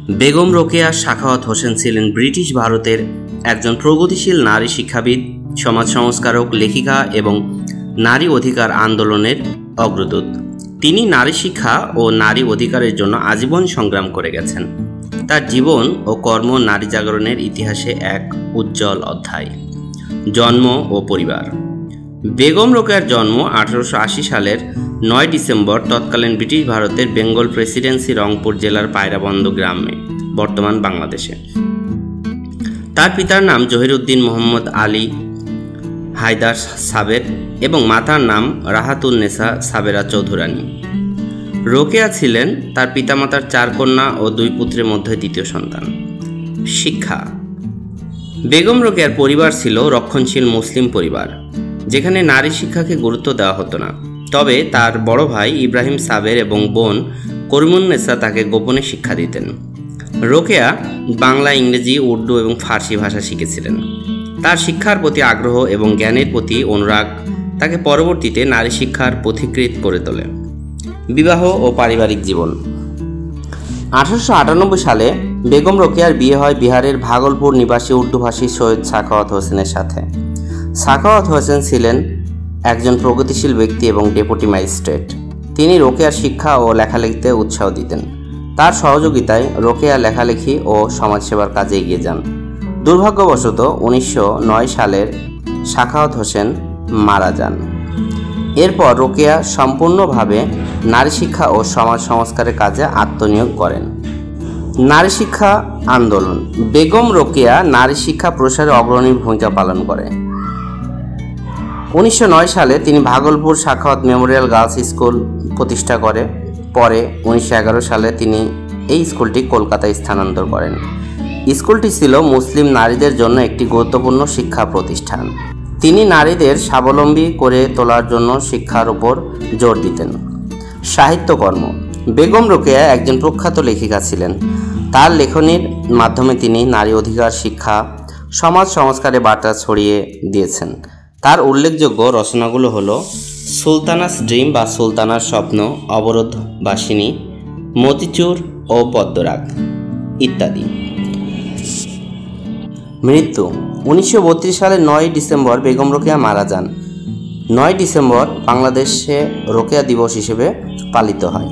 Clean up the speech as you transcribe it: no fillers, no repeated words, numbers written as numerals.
বেগম রোকেয়া সাখাওয়াত হোসেন ছিলেন ব্রিটিশ ভারতের একজন প্রগতিশীল নারী শিক্ষাবিদ, সমাজ সংস্কারক, লেখিকা এবং নারী অধিকার আন্দোলনের অগ্রদূত। তিনি নারী শিক্ষা ও নারী অধিকারের জন্য আজীবন সংগ্রাম করে গেছেন। তার জীবন ও কর্ম নারী জাগরণের ইতিহাসে এক উজ্জ্বল অধ্যায়। জন্ম ও পরিবার। বেগম রোকেয়ার জন্ম 1880 সালের 9 ডিসেম্বর তৎকালীন ব্রিটিশ ভারতের বেঙ্গল প্রেসিডেন্সি রংপুর জেলার পায়রাবন্দ গ্রামে, বর্তমান বাংলাদেশে। তার পিতার নাম জহিরুদ্দিন মোহাম্মদ আলী হায়দার সাবের এবং মাতার নাম রাহাতুন্নেসা সাবেরা চৌধুরানী। রোকেয়া ছিলেন তার পিতামাতার 4 কন্যা ও 2 পুত্রের মধ্যে দ্বিতীয় সন্তান। শিক্ষা। বেগম রোকেয়ার পরিবার ছিল রক্ষণশীল মুসলিম পরিবার, যেখানে নারী শিক্ষাকে গুরুত্ব দেওয়া হতো না। তবে তার বড় ভাই ইব্রাহিম সাবের এবং বোন করিমুন্নেসা তাকে গোপনে শিক্ষা দিতেন। রোকেয়া বাংলা, ইংরেজি, উর্দু এবং ফার্সি ভাষা শিখেছিলেন। তার শিক্ষার প্রতি আগ্রহ এবং জ্ঞানের প্রতি অনুরাগ তাকে পরবর্তীতে নারী শিক্ষার পথিকৃৎ করে তোলে। বিবাহ ও পারিবারিক জীবন। 1898 সালে বেগম রোকেয়ার বিয়ে হয় বিহারের ভাগলপুর নিবাসী উর্দুভাষী সৈয়দ সাখাওয়াত হোসেনের সাথে। সাখাওয়াত হোসেন ছিলেন একজন প্রগতিশীল ব্যক্তি এবং ডেপুটি ম্যাজিস্ট্রেট। তিনি রোকেয়ার শিক্ষা ও লেখালেখিতে উৎসাহ দিতেন। তার সহযোগিতায় রোকেয়া লেখালেখি ও সমাজসেবার কাজে এগিয়ে যান। দুর্ভাগ্যবশত 1909 সালের সাখাওয়াত হোসেন মারা যান। এরপর রোকেয়া সম্পূর্ণভাবে নারী শিক্ষা ও সমাজ সংস্কারের কাজে আত্মনিয়োগ করেন। নারী শিক্ষা আন্দোলন। বেগম রোকেয়া নারী শিক্ষা প্রসারে অগ্রণী ভূমিকা পালন করে। 1909 সালে তিনি Bhagalpur Sakhawat Memorial girls school প্রতিষ্ঠা করে। পরে 1911 সালে তিনি এই স্কুলটি কলকাতায় স্থানান্তর করেন। স্কুলটি ছিল মুসলিম নারীদের জন্য একটি গুরুত্বপূর্ণ শিক্ষা প্রতিষ্ঠান। তিনি নারীদের স্বাবলম্বী করে তোলার জন্য শিক্ষার উপর জোর দিতেন। সাহিত্যকর্ম। বেগম রোকেয়া একজন প্রখ্যাত লেখিকা ছিলেন। তার লেখনীর মাধ্যমে তিনি নারী অধিকার, শিক্ষা, সমাজ সংস্কারে বার্তা ছড়িয়ে দিয়েছেন। তার উল্লেখযোগ্য রচনাগুলো হলো সুলতানাস ড্রিম বা সুলতানার স্বপ্ন, অবরোধবাসিনী, মতিচুর ও পদ্মরাগ ইত্যাদি। মৃত্যু। 1932 সালের 9 ডিসেম্বর বেগম রোকেয়া মারা যান। 9 ডিসেম্বর বাংলাদেশে রোকেয়া দিবস হিসেবে পালিত হয়।